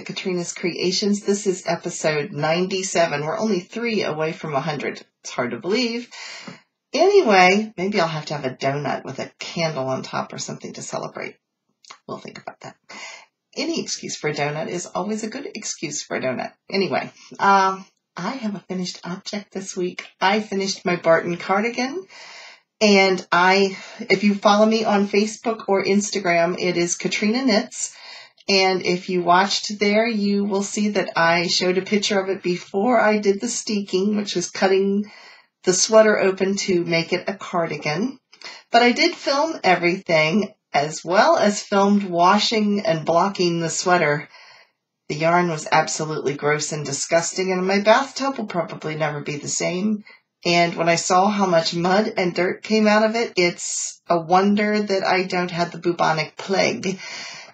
at Katrina's Creations. This is episode 97. We're only 3 away from 100. It's hard to believe. Anyway, maybe I'll have to have a donut with a candle on top or something to celebrate. We'll think about that. Any excuse for a donut is always a good excuse for a donut. Anyway, I have a finished object this week. I finished my Barton cardigan. And if you follow me on Facebook or Instagram, it is Katrina Knits. And if you watched there, you will see that I showed a picture of it before I did the steeking, which was cutting the sweater open to make it a cardigan. But I did film everything, as well as filmed washing and blocking the sweater. The yarn was absolutely gross and disgusting, and my bathtub will probably never be the same. And when I saw how much mud and dirt came out of it, it's a wonder that I don't have the bubonic plague.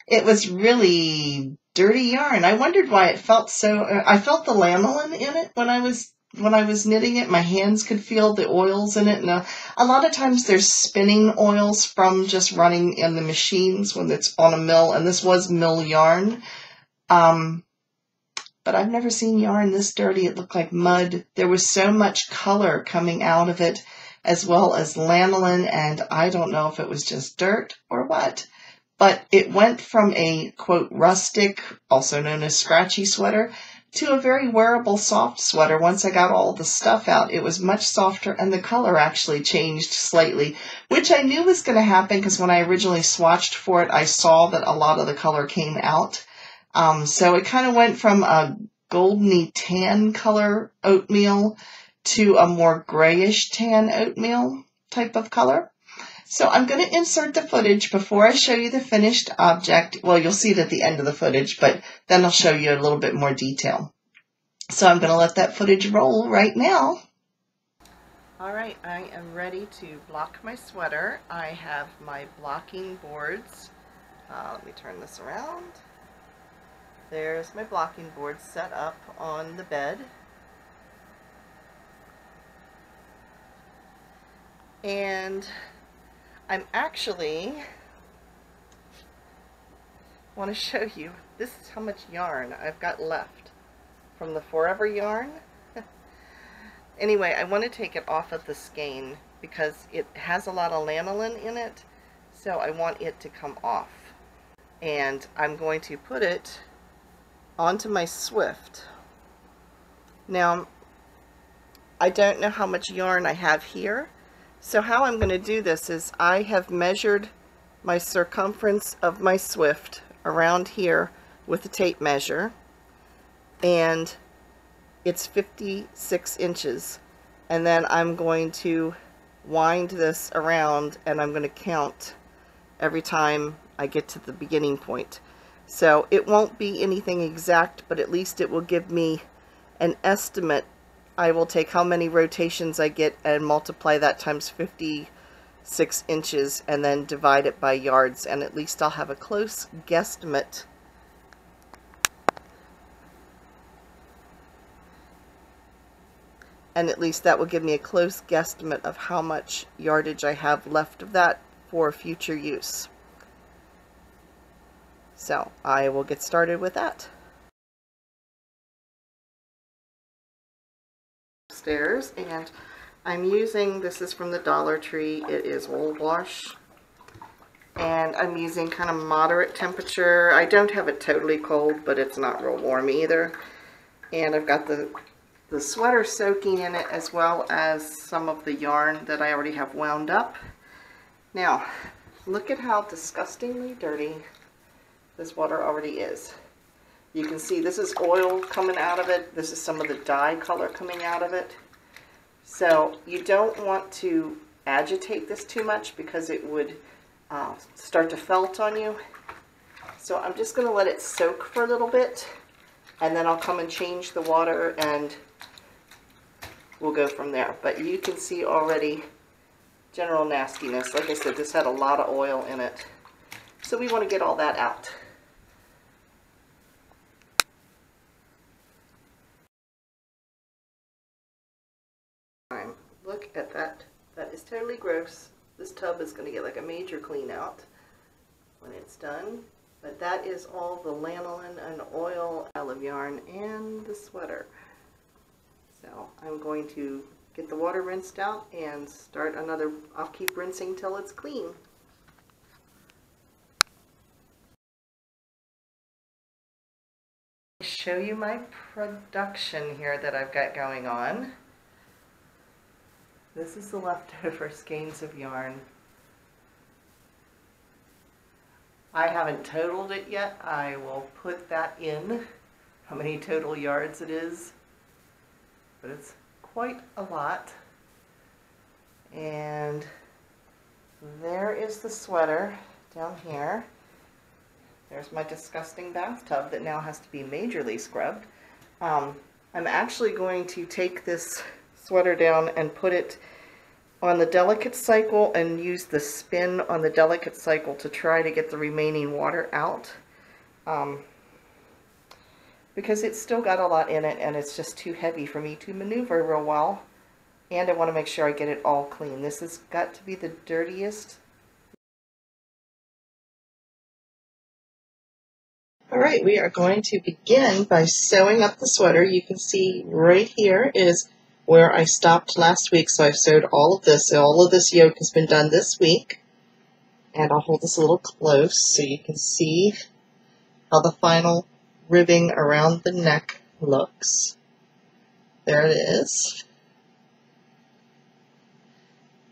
It was really dirty yarn. I wondered why it felt so. I felt the lanolin in it when I was knitting it. My hands could feel the oils in it. And a lot of times there's spinning oils from just running in the machines when it's on a mill. And this was mill yarn. But I've never seen yarn this dirty. It looked like mud. There was so much color coming out of it, as well as lanolin. And I don't know if it was just dirt or what. But it went from a, quote, rustic, also known as scratchy sweater, to a very wearable soft sweater. Once I got all the stuff out, it was much softer, and the color actually changed slightly, which I knew was going to happen because when I originally swatched for it, I saw that a lot of the color came out. So it kind of went from a goldeny tan color oatmeal to a more grayish tan oatmeal type of color. So I'm going to insert the footage before I show you the finished object. Well, you'll see it at the end of the footage, but then I'll show you a little bit more detail. So I'm going to let that footage roll right now. All right, I am ready to block my sweater. I have my blocking boards. Let me turn this around. There's my blocking board set up on the bed. And I'm actually want to show you, this is how much yarn I've got left from the Forever yarn. Anyway, I want to take it off of the skein because it has a lot of lanolin in it, so I want it to come off. And I'm going to put it onto my Swift. Now, I don't know how much yarn I have here. So how I'm going to do this is I have measured my circumference of my Swift around here with a tape measure, and it's 56 inches. And then I'm going to wind this around, and I'm going to count every time I get to the beginning point. So it won't be anything exact, but at least it will give me an estimate. I will take how many rotations I get and multiply that times 56 inches and then divide it by yards, and at least I'll have a close guesstimate. And at least that will give me a close guesstimate of how much yardage I have left of that for future use. So I will get started with that. Upstairs, and I'm using, this is from the Dollar Tree, it is Wool Wash, and I'm using kind of moderate temperature. I don't have it totally cold, but it's not real warm either. And I've got the sweater soaking in it, as well as some of the yarn that I already have wound up. Now, look at how disgustingly dirty this water already is. You can see this is oil coming out of it. This is some of the dye color coming out of it. So you don't want to agitate this too much because it would start to felt on you. So I'm just going to let it soak for a little bit, and then I'll come and change the water and we'll go from there. But you can see already general nastiness. Like I said, this had a lot of oil in it. So we want to get all that out. Look at that. That is totally gross. This tub is going to get like a major clean out when it's done. But that is all the lanolin and oil, olive yarn, and the sweater. So I'm going to get the water rinsed out and start another. I'll keep rinsing till it's clean. Show you my production here that I've got going on. This is the leftover skeins of yarn. I haven't totaled it yet. I will put that in, how many total yards it is, but it's quite a lot. And there is the sweater down here. There's my disgusting bathtub that now has to be majorly scrubbed. I'm actually going to take this sweater down and put it on the delicate cycle and use the spin on the delicate cycle to try to get the remaining water out. Because it's still got a lot in it and it's just too heavy for me to maneuver real well. And I want to make sure I get it all clean. This has got to be the dirtiest. Alright, we are going to begin by sewing up the sweater. You can see right here is where I stopped last week, so I've sewed all of this. So all of this yoke has been done this week. And I'll hold this a little close so you can see how the final ribbing around the neck looks. There it is.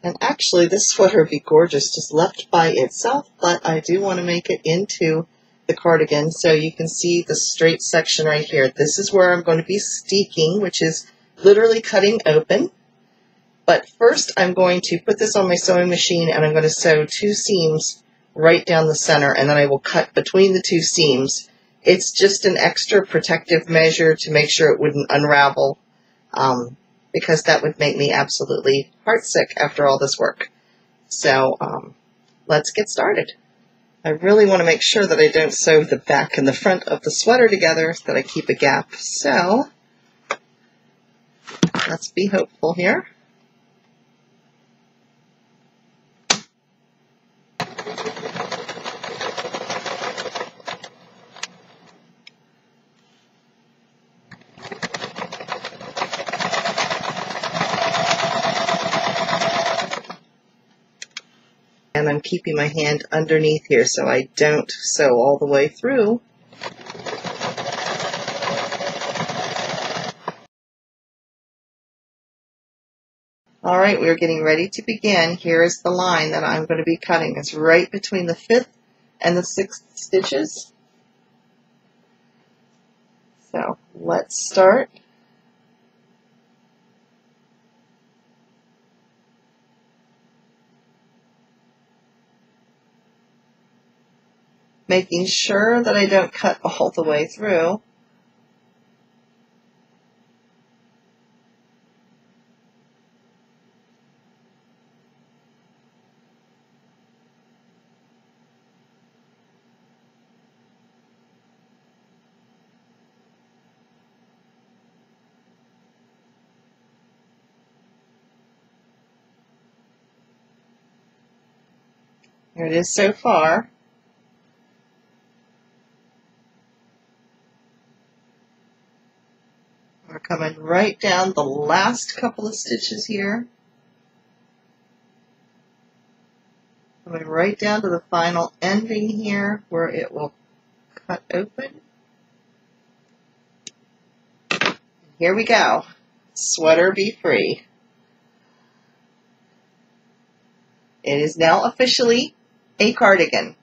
And actually this sweater would be gorgeous just left by itself, but I do want to make it into the cardigan. So you can see the straight section right here. This is where I'm going to be steeking, which is literally cutting open. But first I'm going to put this on my sewing machine and I'm going to sew 2 seams right down the center, and then I will cut between the 2 seams. It's just an extra protective measure to make sure it wouldn't unravel, because that would make me absolutely heartsick after all this work. So let's get started. I really want to make sure that I don't sew the back and the front of the sweater together, that I keep a gap. So let's be hopeful here. And I'm keeping my hand underneath here so I don't sew all the way through. Alright, we're getting ready to begin. Here is the line that I'm going to be cutting. It's right between the 5th and the 6th stitches. So let's start. Making sure that I don't cut all the way through. Here it is so far. We're coming right down the last couple of stitches here. Coming right down to the final ending here where it will cut open. Here we go. Sweater be free. It is now officially a cardigan.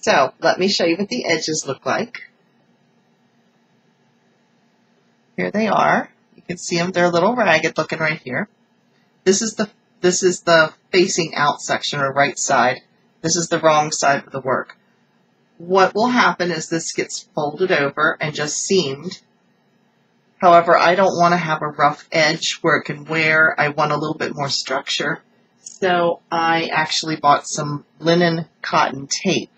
So let me show you what the edges look like. Here they are. You can see them. They're a little ragged looking right here. This is the facing out section, or right side. This is the wrong side of the work. What will happen is this gets folded over and just seamed. However, I don't want to have a rough edge where it can wear. I want a little bit more structure. So I actually bought some linen cotton tape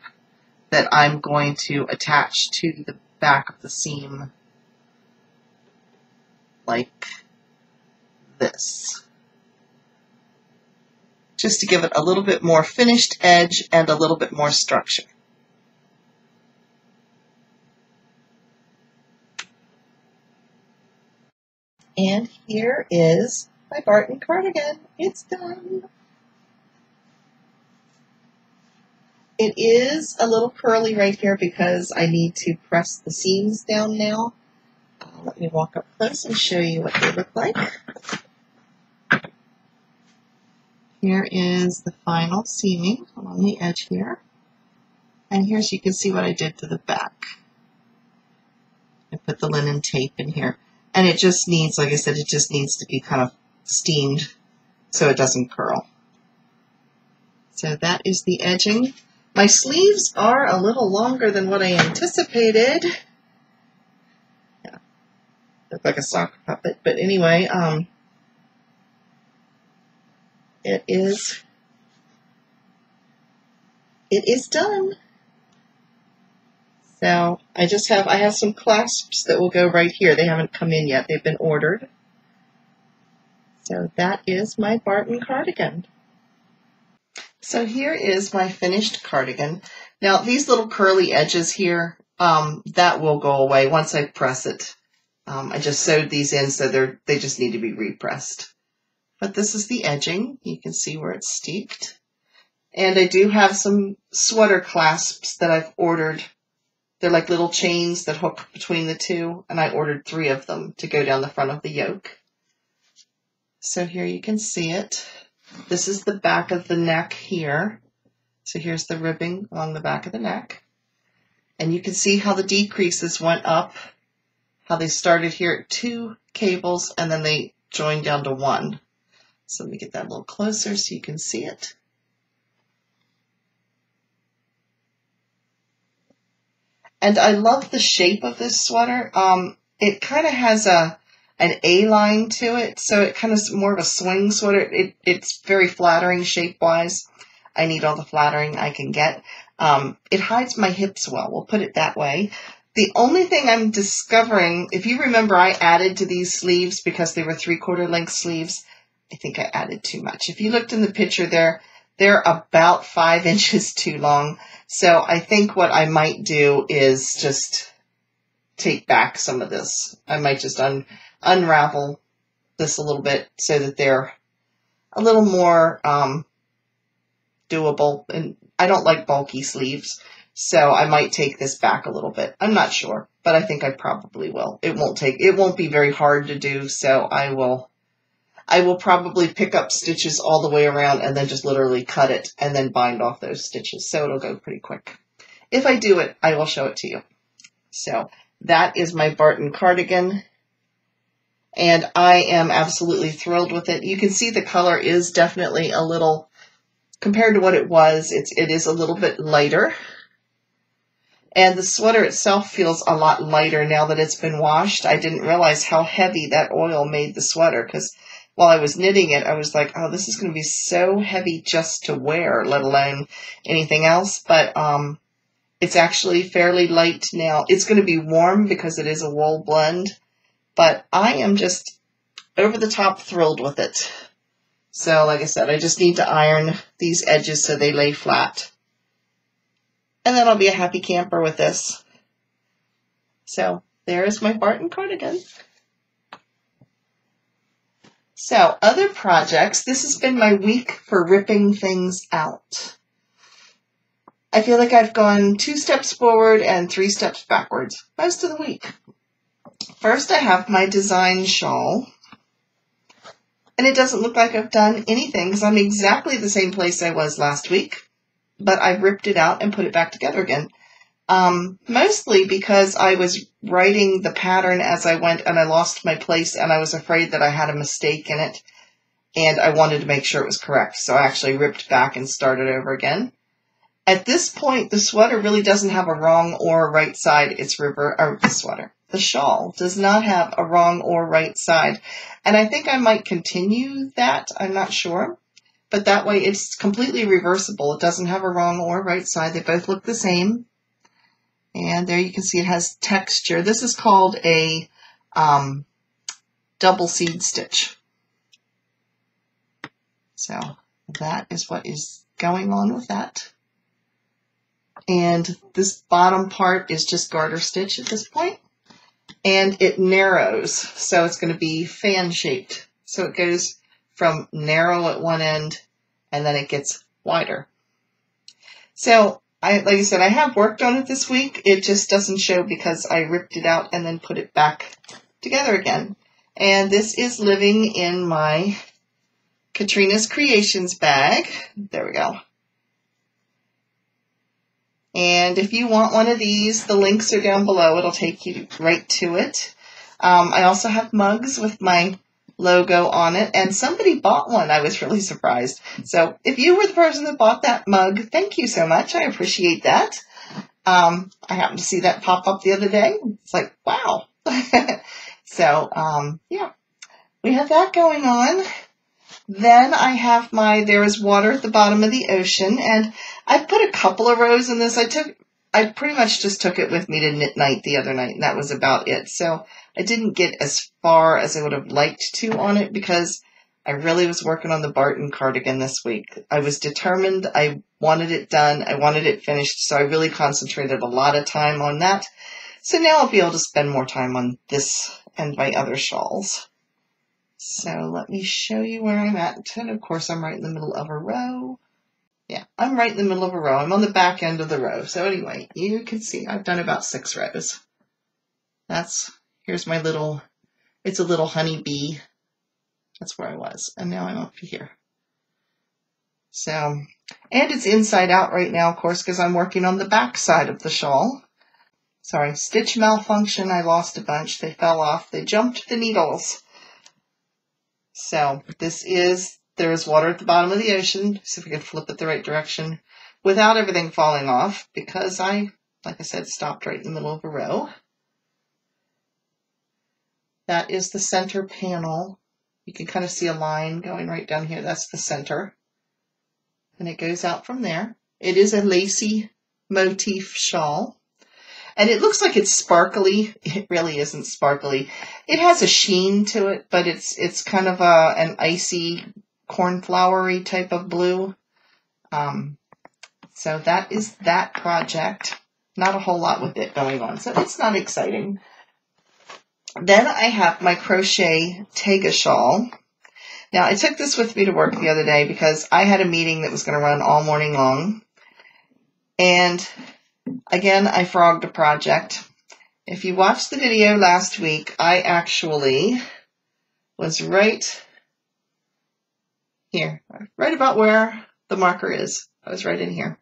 that I'm going to attach to the back of the seam like this, just to give it a little bit more finished edge and a little bit more structure. And here is my Barton cardigan. It's done. It is a little curly right here because I need to press the seams down now. Let me walk up close and show you what they look like. Here is the final seaming along the edge here. And here so you can see what I did to the back. I put the linen tape in here. And it just needs, like I said, it just needs to be kind of steamed so it doesn't curl. So that is the edging. My sleeves are a little longer than what I anticipated. Yeah, look like a sock puppet, but anyway, it is done. So I have some clasps that will go right here. They haven't come in yet. They've been ordered. So that is my Barton cardigan. So here is my finished cardigan. Now these little curly edges here, that will go away once I press it. I just sewed these in so they just need to be repressed. But this is the edging. You can see where it's steeked. And I do have some sweater clasps that I've ordered. They're like little chains that hook between the two, and I ordered 3 of them to go down the front of the yoke. So here you can see it. This is the back of the neck here. So here's the ribbing along the back of the neck. And you can see how the decreases went up, how they started here at 2 cables, and then they joined down to 1. So let me get that a little closer so you can see it. And I love the shape of this sweater. It kind of has an A-line to it, so it kind of is more of a swing sweater. It's very flattering shape-wise. I need all the flattering I can get. It hides my hips well, we'll put it that way. The only thing I'm discovering, if you remember, I added to these sleeves because they were 3/4 length sleeves. I think I added too much. If you looked in the picture there, they're about 5 inches too long. So I think what I might do is just take back some of this. I might just unravel this a little bit so that they're a little more doable. And I don't like bulky sleeves, so I might take this back a little bit. I'm not sure, but I think I probably will. It won't be very hard to do, so I will probably pick up stitches all the way around and then just literally cut it and then bind off those stitches. So it'll go pretty quick. If I do it, I will show it to you. So that is my Barton cardigan. And I am absolutely thrilled with it. You can see the color is definitely a little, compared to what it was, it is a little bit lighter. And the sweater itself feels a lot lighter now that it's been washed. I didn't realize how heavy that oil made the sweater because while I was knitting it, I was like, oh, this is going to be so heavy just to wear, let alone anything else. But it's actually fairly light now. It's going to be warm because it is a wool blend. But I am just over the top thrilled with it. So like I said, I just need to iron these edges so they lay flat. And then I'll be a happy camper with this. So there is my Barton cardigan. So other projects, this has been my week for ripping things out. I feel like I've gone 2 steps forward and 3 steps backwards most of the week. First, I have my design shawl. And it doesn't look like I've done anything because I'm exactly the same place I was last week. But I ripped it out and put it back together again. Mostly because I was writing the pattern as I went and I lost my place and I was afraid that I had a mistake in it and I wanted to make sure it was correct. So I actually ripped back and started over again. At this point, the sweater really doesn't have a wrong or a right side. It's the sweater. The shawl does not have a wrong or right side. And I think I might continue that. I'm not sure. But that way it's completely reversible. It doesn't have a wrong or right side. They both look the same. And there you can see it has texture. This is called a double seed stitch. So that is what is going on with that. And this bottom part is just garter stitch at this point. and it narrows. So it's going to be fan shaped. So it goes from narrow at one end and then it gets wider. So like I said, I have worked on it this week. It just doesn't show because I ripped it out and then put it back together again. And this is living in my Katrina's Creations bag. There we go. And if you want one of these, the links are down below. It'll take you right to it. I also have mugs with my logo on it, and somebody bought one. I was really surprised. So if you were the person that bought that mug, thank you so much. I appreciate that. I happened to see that pop up the other day. It's like, wow. So, yeah, we have that going on. Then I have there is water at the bottom of the ocean, and I put a couple of rows in this. I pretty much just took it with me to knit night the other night, and that was about it. So I didn't get as far as I would have liked to on it because I really was working on the Barton cardigan this week. I was determined. I wanted it done. I wanted it finished, so I really concentrated a lot of time on that. So now I'll be able to spend more time on this and my other shawls. So let me show you where I'm at. And of course, I'm right in the middle of a row. Yeah, I'm right in the middle of a row. I'm on the back end of the row. So anyway, you can see I've done about 6 rows. Here's my it's a little honeybee. That's where I was. And now I'm up here. So, and it's inside out right now, of course, because I'm working on the back side of the shawl. Sorry, stitch malfunction. I lost a bunch. They fell off. They jumped the needles. So there is water at the bottom of the ocean. See if we can flip it the right direction without everything falling off because like I said, stopped right in the middle of a row. That is the center panel. You can kind of see a line going right down here. That's the center. And it goes out from there. It is a lacy motif shawl. And it looks like it's sparkly. It really isn't sparkly. It has a sheen to it, but it's kind of an icy, cornflowery type of blue. So that is that project. Not a whole lot with it going on, so it's not exciting. Then I have my crochet Tega shawl. Now, I took this with me to work the other day because I had a meeting that was going to run all morning long. And again, I frogged a project. If you watched the video last week, I actually was right here, right about where the marker is. I was right in here.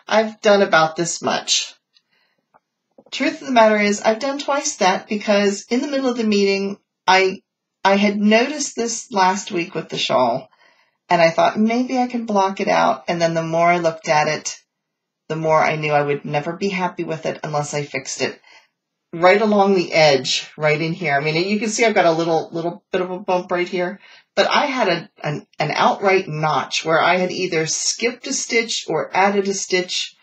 I've done about this much. Truth of the matter is, I've done twice that because in the middle of the meeting, I had noticed this last week with the shawl, and I thought maybe I can block it out. And then the more I looked at it, the more I knew I would never be happy with it unless I fixed it. Right along the edge, right in here. I mean, you can see I've got a little bit of a bump right here, but I had an outright notch where I had either skipped a stitch or added a stitch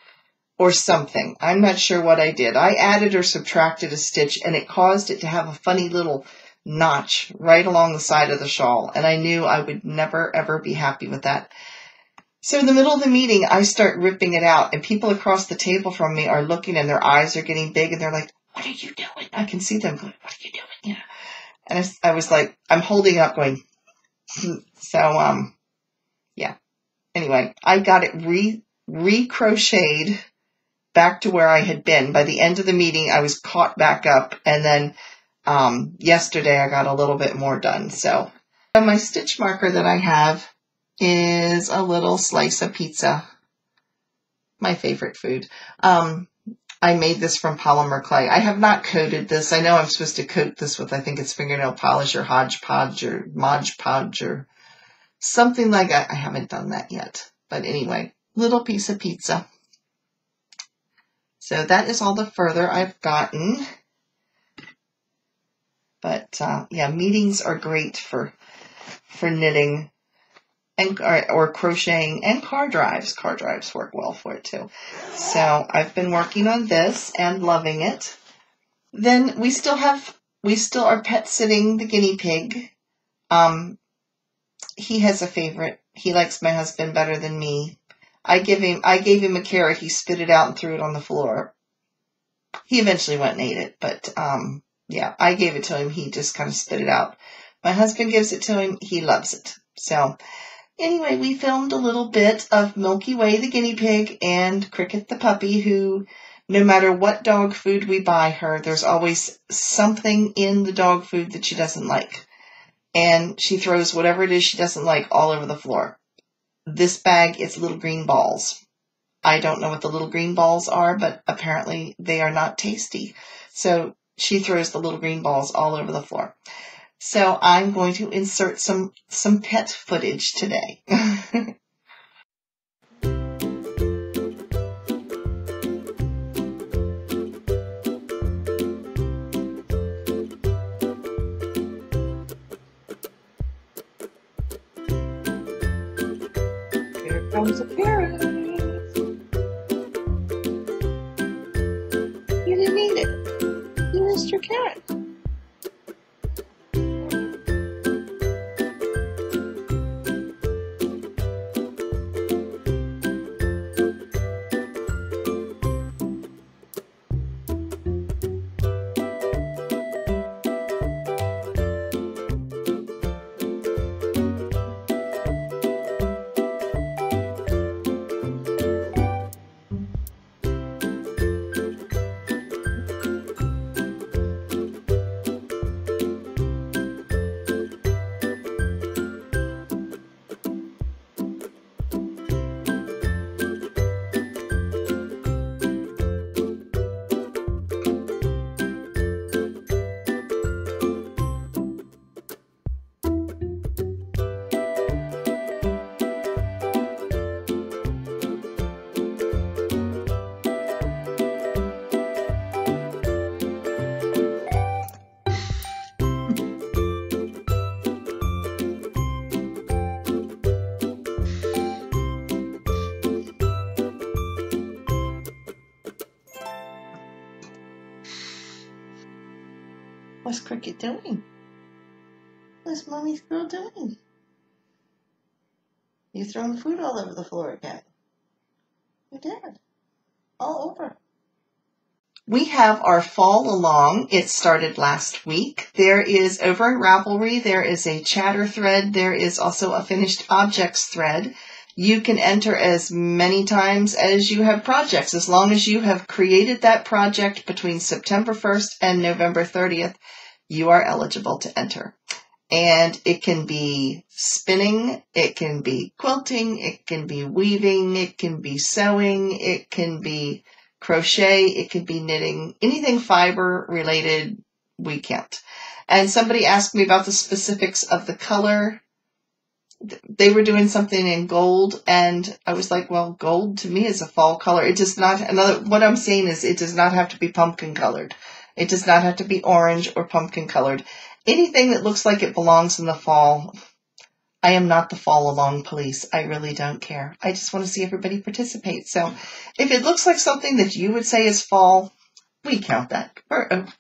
or something. I'm not sure what I did. I added or subtracted a stitch, and it caused it to have a funny little notch right along the side of the shawl, and I knew I would never, ever be happy with that. So in the middle of the meeting, I start ripping it out, and people across the table from me are looking, and their eyes are getting big, and they're like, "What are you doing?" I can see them going, "What are you doing?" Yeah. And I was like, I'm holding up going, so, yeah. Anyway, I got it re-crocheted back to where I had been. By the end of the meeting, I was caught back up, and then yesterday I got a little bit more done. So my stitch marker that I have is a little slice of pizza, my favorite food. I made this from polymer clay. I have not coated this. I know I'm supposed to coat this with, I think it's fingernail polish or hodgepodge or Mod Podge or something like that. I haven't done that yet. But anyway, little piece of pizza. So that is all the further I've gotten. But yeah, meetings are great for knitting and or crocheting, and car drives. Car drives work well for it too. So I've been working on this and loving it. Then we still are pet sitting the guinea pig. He has a favorite. He likes my husband better than me. I gave him a carrot. He spit it out and threw it on the floor. He eventually went and ate it, but Yeah, I gave it to him. He just kind of spit it out. My husband gives it to him. He loves it. So anyway, we filmed a little bit of Milky Way the guinea pig and Cricket the puppy, who no matter what dog food we buy her, there's always something in the dog food that she doesn't like. And she throws whatever it is she doesn't like all over the floor. This bag is little green balls. I don't know what the little green balls are, but apparently they are not tasty. So she throws the little green balls all over the floor. So I'm going to insert some pet footage today. Here comes a carrot. You didn't eat it. You missed your carrot. What's Cricket doing? What's Mommy's girl doing? You throwing food all over the floor again. You did. All over. We have our fall along. It started last week. There is, over in Ravelry, there is a chatter thread. There is also a finished objects thread. You can enter as many times as you have projects. As long as you have created that project between September 1st and November 30th, you are eligible to enter. And it can be spinning, it can be quilting, it can be weaving, it can be sewing, it can be crochet, it can be knitting, anything fiber related, we count. And somebody asked me about the specifics of the color. They were doing something in gold, and I was like, well, gold to me is a fall color. It does not, what I'm saying is it does not have to be pumpkin colored. It does not have to be orange or pumpkin colored. Anything that looks like it belongs in the fall. I am not the fall along police. I really don't care. I just want to see everybody participate. So if it looks like something that you would say is fall, we count that.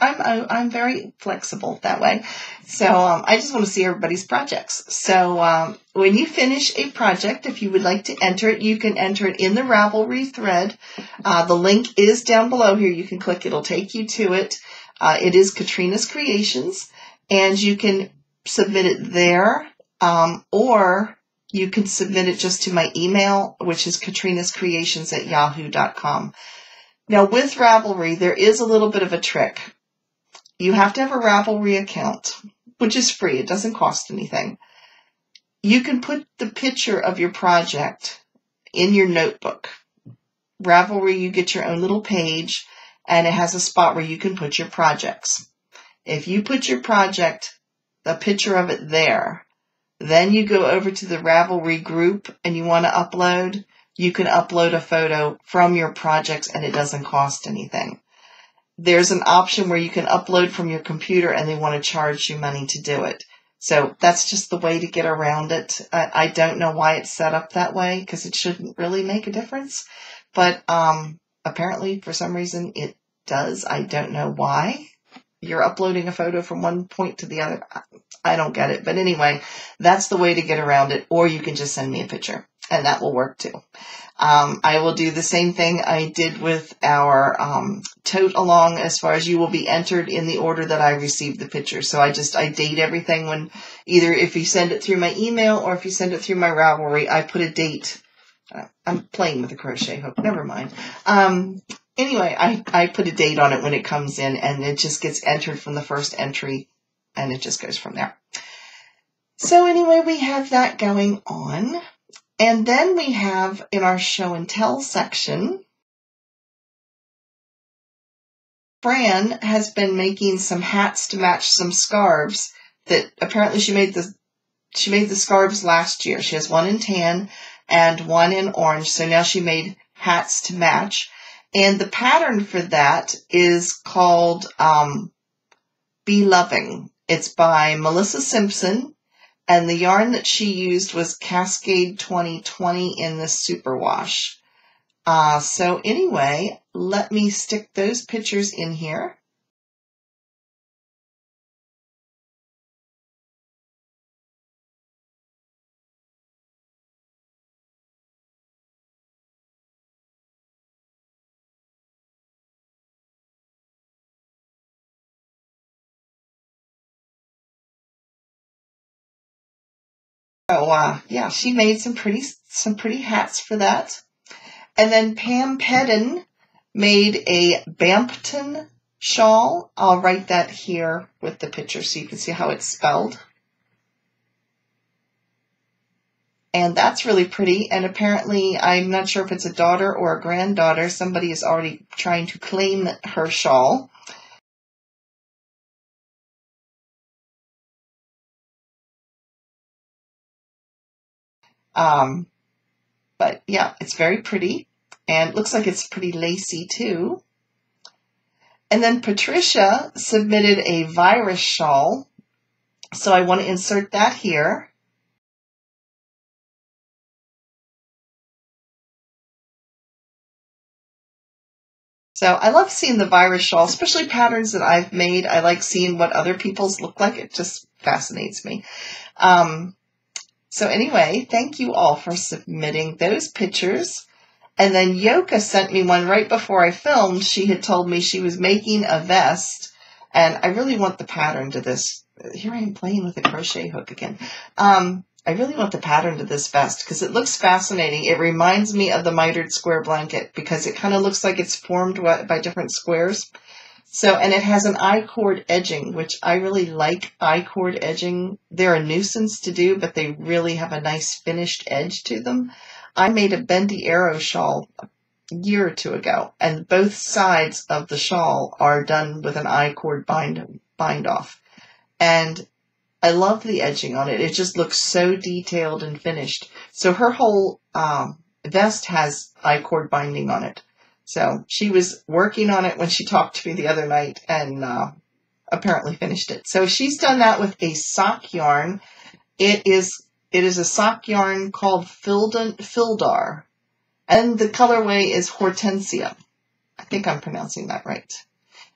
I'm very flexible that way. So I just want to see everybody's projects. So when you finish a project, if you would like to enter it, you can enter it in the Ravelry thread. The link is down below here. You can click. It'll take you to it. It is Katrina's Creations, and you can submit it there, or you can submit it just to my email, which is KatrinasCreations@yahoo.com. Now, with Ravelry, there is a little bit of a trick. You have to have a Ravelry account, which is free. It doesn't cost anything. You can put the picture of your project in your notebook. Ravelry, you get your own little page, and it has a spot where you can put your projects. If you put your project, the picture of it there, then you go over to the Ravelry group and you want to upload, you can upload a photo from your projects and it doesn't cost anything. There's an option where you can upload from your computer and they want to charge you money to do it. So that's just the way to get around it. I don't know why it's set up that way because it shouldn't really make a difference. But apparently for some reason it does. I don't know why. You're uploading a photo from one point to the other. I don't get it. But anyway, that's the way to get around it. Or you can just send me a picture. and that will work too. I will do the same thing I did with our tote along, as far as you will be entered in the order that I received the picture. So I date everything when, either if you send it through my email or if you send it through my Ravelry, I put a date. I'm playing with a crochet hook, never mind. Anyway, I put a date on it when it comes in, and it just gets entered from the first entry, and it just goes from there. So anyway, we have that going on. And then we have, in our show and tell section, Fran has been making some hats to match some scarves that apparently she made the scarves last year. She has one in tan and one in orange. So now she made hats to match. And the pattern for that is called Be Loving. It's by Melissa Simpson. And the yarn that she used was Cascade 2020 in the superwash. So anyway, let me stick those pictures in here. So yeah, she made some pretty hats for that. And then Pam Pedden made a Bampton shawl. I'll write that here with the picture so you can see how it's spelled. And that's really pretty. And apparently, I'm not sure if it's a daughter or a granddaughter. Somebody is already trying to claim her shawl. But yeah, it's very pretty. And looks like it's pretty lacy too. And then Patricia submitted a virus shawl. So I want to insert that here. So I love seeing the virus shawl, especially patterns that I've made. I like seeing what other people's look like. It just fascinates me. So anyway, thank you all for submitting those pictures. And then Yoka sent me one right before I filmed. She had told me she was making a vest, and I really want the pattern to this. Here I am playing with a crochet hook again. I really want the pattern to this vest because it looks fascinating. It reminds me of the mitered square blanket because it kind of looks like it's formed by different squares. So, and it has an I-cord edging, which I really like I-cord edging. They're a nuisance to do, but they really have a nice finished edge to them. I made a bendy arrow shawl a year or two ago, and both sides of the shawl are done with an I-cord bind off. And I love the edging on it. It just looks so detailed and finished. So her whole vest has I-cord binding on it. So she was working on it when she talked to me the other night and apparently finished it. So she's done that with a sock yarn. It is a sock yarn called Fildar. And the colorway is Hortensia. I think I'm pronouncing that right.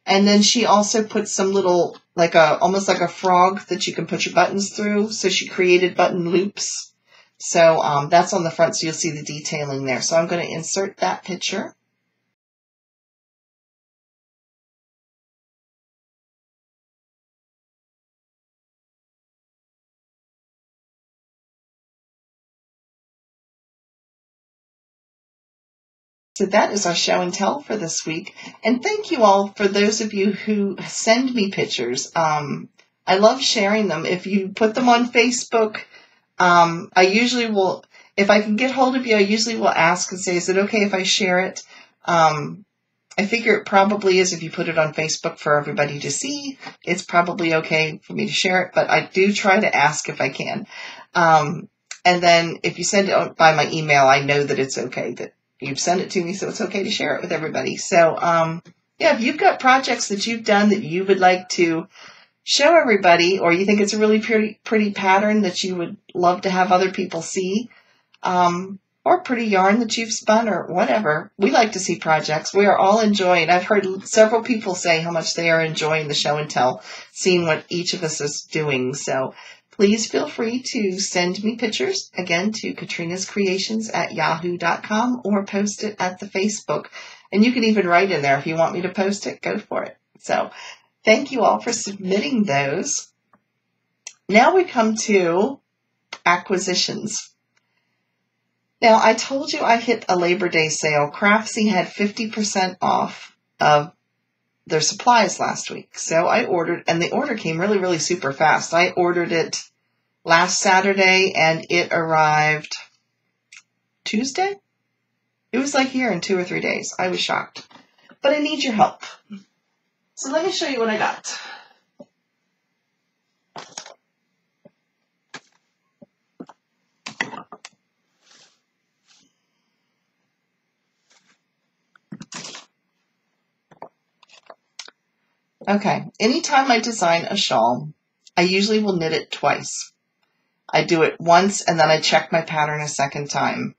And then she also put some little, almost like a frog that you can put your buttons through. So she created button loops. So that's on the front, so you'll see the detailing there. So I'm going to insert that picture. So that is our show and tell for this week. And thank you all for those of you who send me pictures. I love sharing them. If you put them on Facebook, I usually will, if I can get hold of you, I usually will ask and say, is it okay if I share it? I figure it probably is if you put it on Facebook for everybody to see. It's probably okay for me to share it, but I do try to ask if I can. And then if you send it by my email, I know that it's okay, that you've sent it to me, so it's okay to share it with everybody. So, yeah, if you've got projects that you've done that you would like to show everybody, or you think it's a really pretty pattern that you would love to have other people see, or pretty yarn that you've spun or whatever, we like to see projects. We are all enjoying. I've heard several people say how much they are enjoying the show and tell, seeing what each of us is doing. So please feel free to send me pictures, again, to KatrinasCreations@yahoo.com or post it at the Facebook. And you can even write in there if you want me to post it, go for it. So thank you all for submitting those. Now we come to acquisitions. Now, I told you I hit a Labor Day sale. Craftsy had 50% off of their supplies last week. So I ordered, and the order came really, really super fast. I ordered it last Saturday, and it arrived Tuesday. It was like here in 2 or 3 days. I was shocked. But I need your help. So let me show you what I got. Okay, anytime I design a shawl, I usually will knit it twice. I do it once and then I check my pattern a second time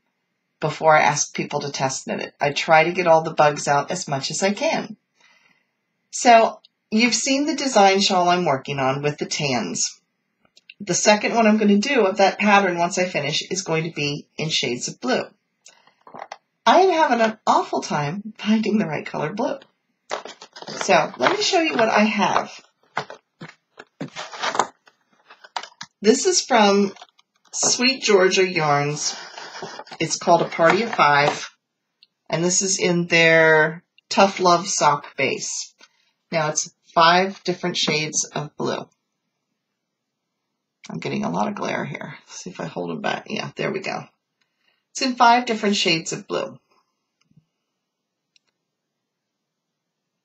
before I ask people to test knit it. I try to get all the bugs out as much as I can. So you've seen the design shawl I'm working on with the tans. The second one I'm going to do of that pattern once I finish is going to be in shades of blue. I am having an awful time finding the right color blue. So let me show you what I have. This is from Sweet Georgia Yarns. It's called A Party of 5. And this is in their Tough Love sock base. Now it's 5 different shades of blue. I'm getting a lot of glare here. Let's see if I hold them back. Yeah, there we go. It's in 5 different shades of blue.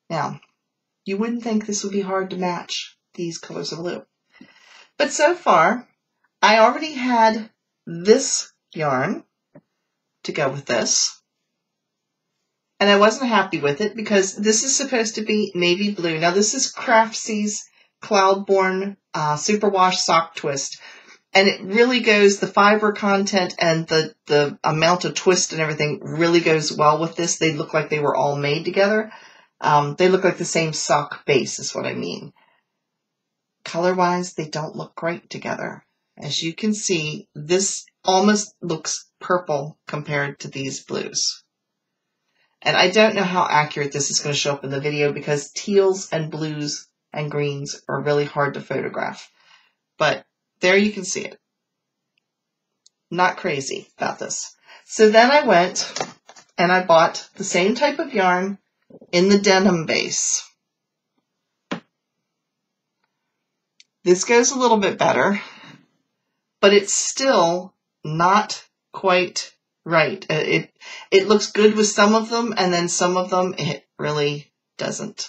Now, you wouldn't think this would be hard to match these colors of blue. But so far, I already had this yarn to go with this. And I wasn't happy with it because this is supposed to be navy blue. Now, this is Craftsy's Cloudborne Superwash Sock Twist. And it really goes, the fiber content and the amount of twist and everything really goes well with this. They look like they were all made together. They look like the same sock base is what I mean. Color-wise, they don't look great together. As you can see, this almost looks purple compared to these blues. And I don't know how accurate this is going to show up in the video because teals and blues and greens are really hard to photograph. But there you can see it. Not crazy about this. So then I went and I bought the same type of yarn in the denim base. This goes a little bit better, but it's still not quite right. It looks good with some of them, and then some of them it really doesn't.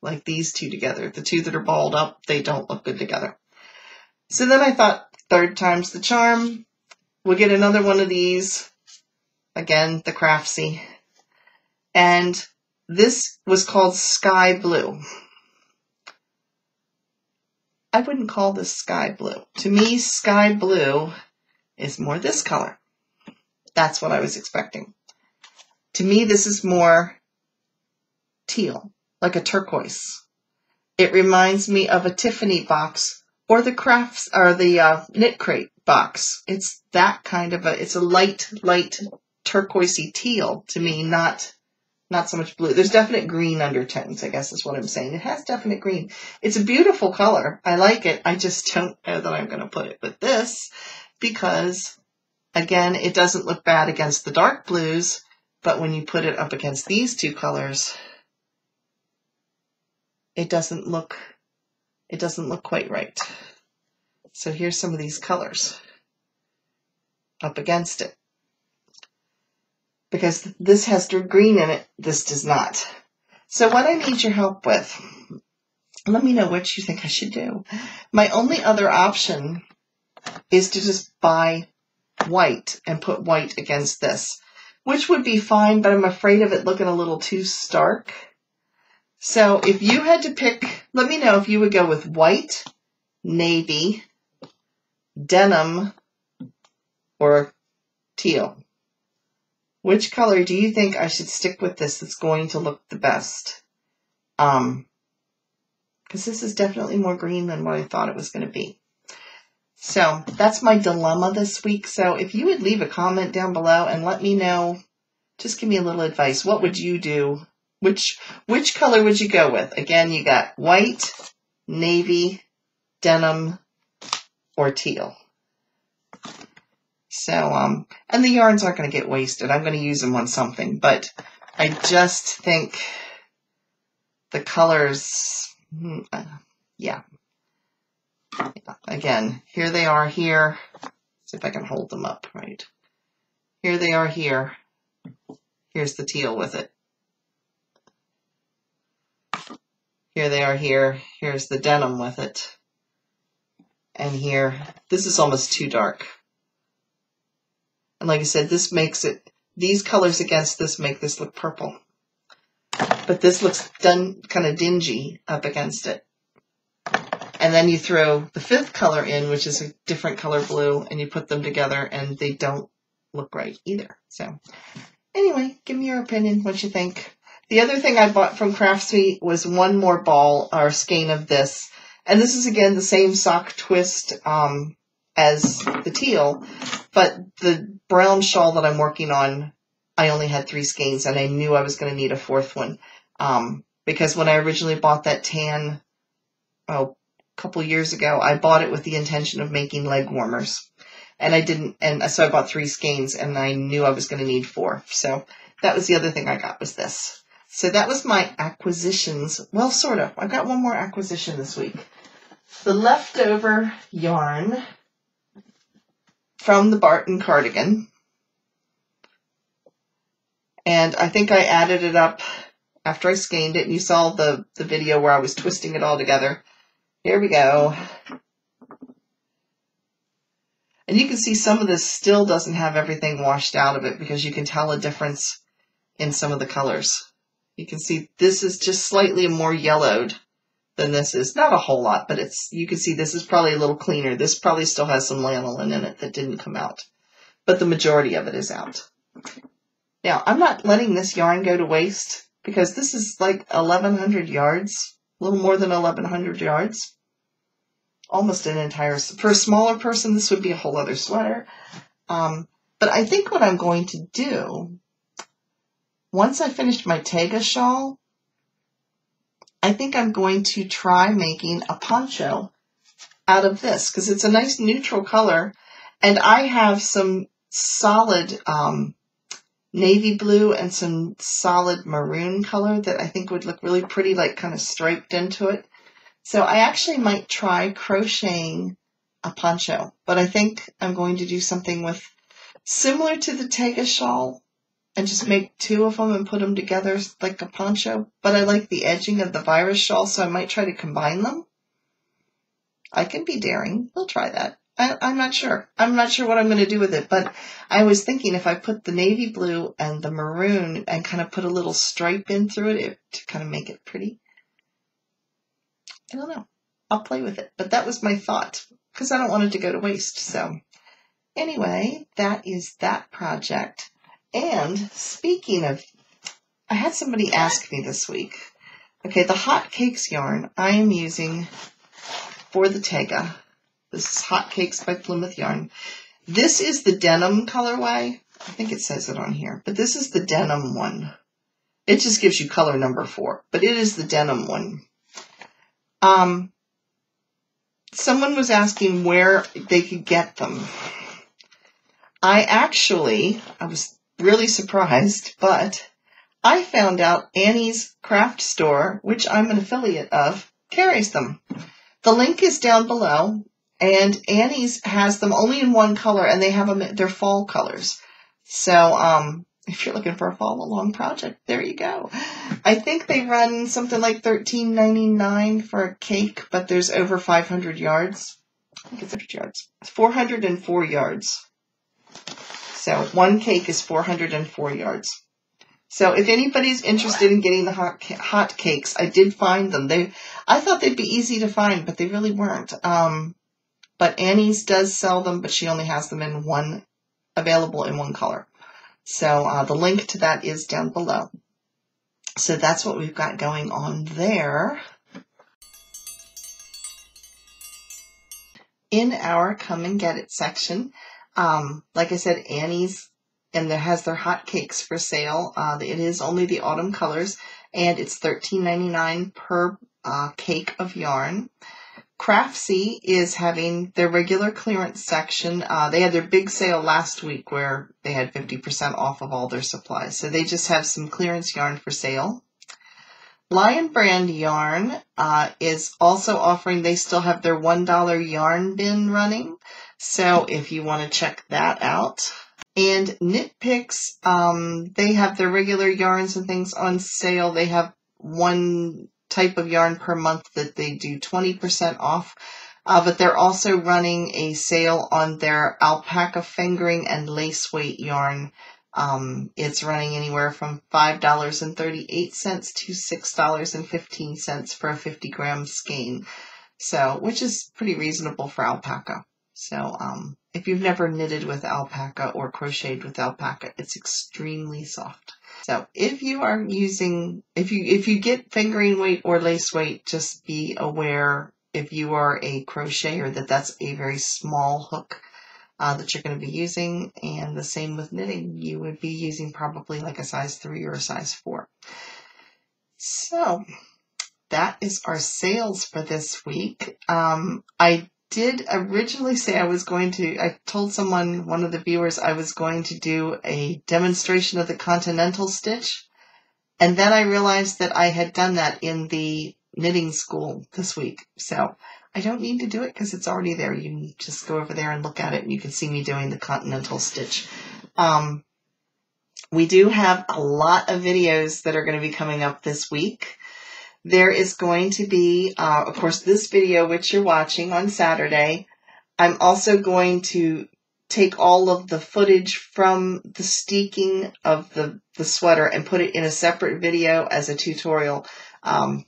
Like these two together. The two that are balled up, they don't look good together. So then I thought, third time's the charm. We'll get another one of these. Again, the Craftsy. And this was called Sky Blue. I wouldn't call this sky blue. To me, sky blue is more this color. That's what I was expecting. To me, this is more teal, like a turquoise. It reminds me of a Tiffany box or the Crafts or the Knit Crate box. It's that kind of it's a light turquoisey teal to me, not so much blue. There's definite green undertones, I guess is what I'm saying. It has definite green. It's a beautiful color. I like it. I just don't know that I'm going to put it with this because, again, it doesn't look bad against the dark blues, but when you put it up against these two colors, it doesn't look quite right. So here's some of these colors up against it. Because this has green in it, this does not. So what I need your help with, let me know what you think I should do. My only other option is to just buy white and put white against this, which would be fine, but I'm afraid of it looking a little too stark. So if you had to pick, let me know if you would go with white, navy, denim, or teal. Which color do you think I should stick with this that's going to look the best? Because this is definitely more green than what I thought it was going to be. So that's my dilemma this week. So if you would leave a comment down below and let me know, just give me a little advice. What would you do? Which color would you go with? Again, you got white, navy, denim, or teal. So, and the yarns aren't going to get wasted. I'm going to use them on something, but I just think the colors, yeah. Again, here they are here. See if I can hold them up right. Here they are here. Here's the teal with it. Here they are here. Here's the denim with it. And here, this is almost too dark. And like I said, this makes it, these colors against this make this look purple. But this looks done kind of dingy up against it. And then you throw the fifth color in, which is a different color blue, and you put them together and they don't look right either. So anyway, give me your opinion, what you think. The other thing I bought from Craftsy was one more ball or skein of this. And this is again the same sock twist as the teal, but the brown shawl that I'm working on, I only had 3 skeins and I knew I was going to need a 4th one. Because when I originally bought that tan, a couple years ago, I bought it with the intention of making leg warmers. And I didn't, and so I bought 3 skeins and I knew I was going to need 4. So that was the other thing I got was this. So that was my acquisitions. Well, sort of. I got one more acquisition this week. The leftover yarn from the Barton cardigan. And I think I added it up after I skeined it. And you saw the video where I was twisting it all together. Here we go. And you can see some of this still doesn't have everything washed out of it because you can tell a difference in some of the colors. You can see this is just slightly more yellowed than this is. Not a whole lot, but you can see this is probably a little cleaner. This probably still has some lanolin in it that didn't come out. But the majority of it is out. Now, I'm not letting this yarn go to waste because this is like 1,100 yards. A little more than 1,100 yards. Almost an entire, for a smaller person, this would be a whole other sweater. But I think what I'm going to do, once I finish my Tega shawl, I think I'm going to try making a poncho out of this because it's a nice neutral color. And I have some solid navy blue and some solid maroon color that I think would look really pretty, like kind of striped into it. So I actually might try crocheting a poncho, but I think I'm going to do something with similar to the Tega shawl and just make 2 of them and put them together like a poncho. But I like the edging of the virus shawl, so I might try to combine them. I can be daring. We'll try that. I'm not sure. I'm not sure what I'm going to do with it, but I was thinking if I put the navy blue and the maroon and kind of put a little stripe in through it to kind of make it pretty. I don't know. I'll play with it. But that was my thought because I don't want it to go to waste. So anyway, that is that project. And speaking of, I had somebody ask me this week. Okay, the Hot Cakes yarn I am using for the Tega. This is Hot Cakes by Plymouth Yarn. This is the denim colorway. I think it says it on here. But this is the denim one. It just gives you color number 4. But it is the denim one. Someone was asking where they could get them. I was really surprised, but I found out Annie's Craft Store, which I'm an affiliate of, carries them. The link is down below, and Annie's has them only in one color, and they have them, they're fall colors. So, if you're looking for a follow along project, there you go. I think they run something like $13.99 for a cake, but there's over 500 yards. I think it's 100 yards. It's 404 yards. So one cake is 404 yards. So if anybody's interested in getting the hot cakes, I did find them. I thought they'd be easy to find, but they really weren't. But Annie's does sell them, but she only has them in available in one color. So the link to that is down below. So that's what we've got going on there. in our Come and Get It section. Like I said, Annie's and there has their hotcakes for sale. It is only the autumn colors, and it's $13.99 per cake of yarn. Craftsy is having their regular clearance section. They had their big sale last week where they had 50% off of all their supplies. So they just have some clearance yarn for sale. Lion Brand Yarn is also offering, they still have their $1 yarn bin running. So if you want to check that out. And Knit Picks, they have their regular yarns and things on sale. They have one type of yarn per month that they do 20% off. But they're also running a sale on their alpaca fingering and lace weight yarn. It's running anywhere from $5.38 to $6.15 for a 50-gram skein. So, which is pretty reasonable for alpaca. So, if you've never knitted with alpaca or crocheted with alpaca, it's extremely soft. So, if you are using, if you get fingering weight or lace weight, just be aware if you are a crocheter that that's a very small hook that you're going to be using, and the same with knitting. You would be using probably like a size 3 or a size 4. So, that is our sales for this week. I did originally say I told someone, one of the viewers, I was going to do a demonstration of the continental stitch. And then I realized that I had done that in the knitting school this week. So I don't need to do it because it's already there. You can just go over there and look at it and you can see me doing the continental stitch. We do have a lot of videos that are going to be coming up this week. There is going to be, of course, this video, which you're watching on Saturday. I'm also going to take all of the footage from the steeking of the sweater and put it in a separate video as a tutorial,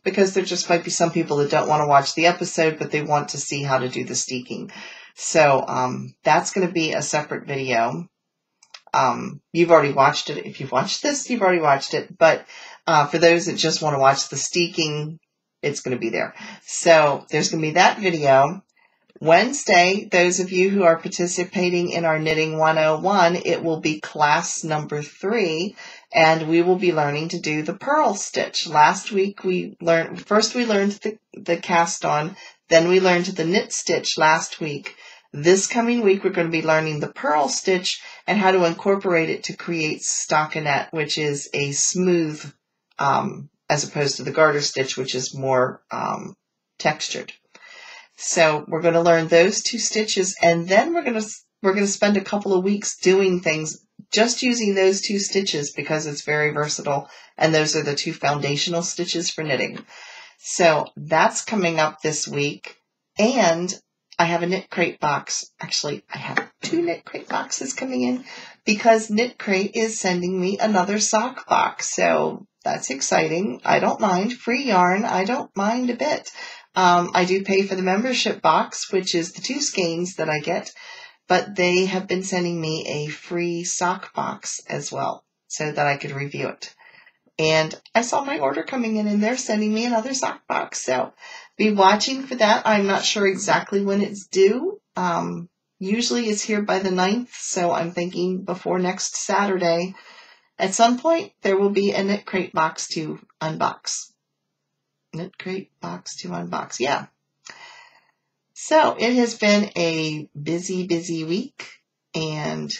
because there just might be some people that don't want to watch the episode, but they want to see how to do the steeking. So that's going to be a separate video. You've already watched it. If you've watched this, you've already watched it. But for those that just want to watch the steeking, it's going to be there. So there's going to be that video. Wednesday, those of you who are participating in our Knitting 101, it will be class number 3, and we will be learning to do the purl stitch. Last week we learned the cast on, then we learned the knit stitch last week. This coming week, we're going to be learning the purl stitch and how to incorporate it to create stockinette, which is a smooth, as opposed to the garter stitch, which is more textured. So we're going to learn those 2 stitches, and then we're going to spend a couple of weeks doing things just using those 2 stitches because it's very versatile, and those are the 2 foundational stitches for knitting. So that's coming up this week, and I have a Knit Crate box. Actually, I have 2 Knit Crate boxes coming in because Knit Crate is sending me another sock box. So that's exciting. I don't mind. Free yarn. I don't mind a bit. I do pay for the membership box, which is the 2 skeins that I get, but they have been sending me a free sock box as well so that I could review it. And I saw my order coming in and they're sending me another sock box. So be watching for that. I'm not sure exactly when it's due. Usually it's here by the 9th. So I'm thinking before next Saturday, at some point, there will be a Knit Crate box to unbox. Knit Crate box to unbox. Yeah. So it has been a busy, busy week. And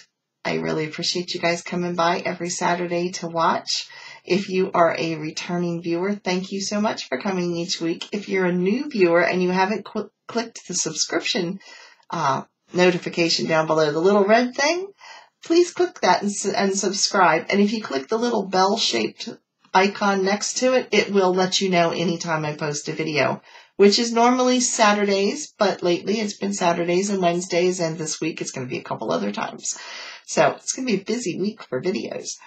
I really appreciate you guys coming by every Saturday to watch. If you are a returning viewer, thank you so much for coming each week. If you're a new viewer and you haven't clicked the subscription notification down below, the little red thing, please click that and subscribe. And if you click the little bell-shaped icon next to it, it will let you know anytime I post a video, which is normally Saturdays, but lately it's been Saturdays and Wednesdays, and this week it's going to be a couple other times. So it's going to be a busy week for videos.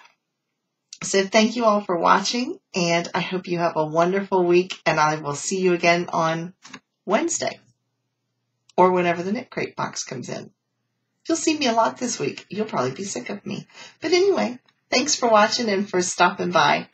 So thank you all for watching, and I hope you have a wonderful week, and I will see you again on Wednesday or whenever the Knit Crate box comes in. You'll see me a lot this week. You'll probably be sick of me. But anyway, thanks for watching and for stopping by.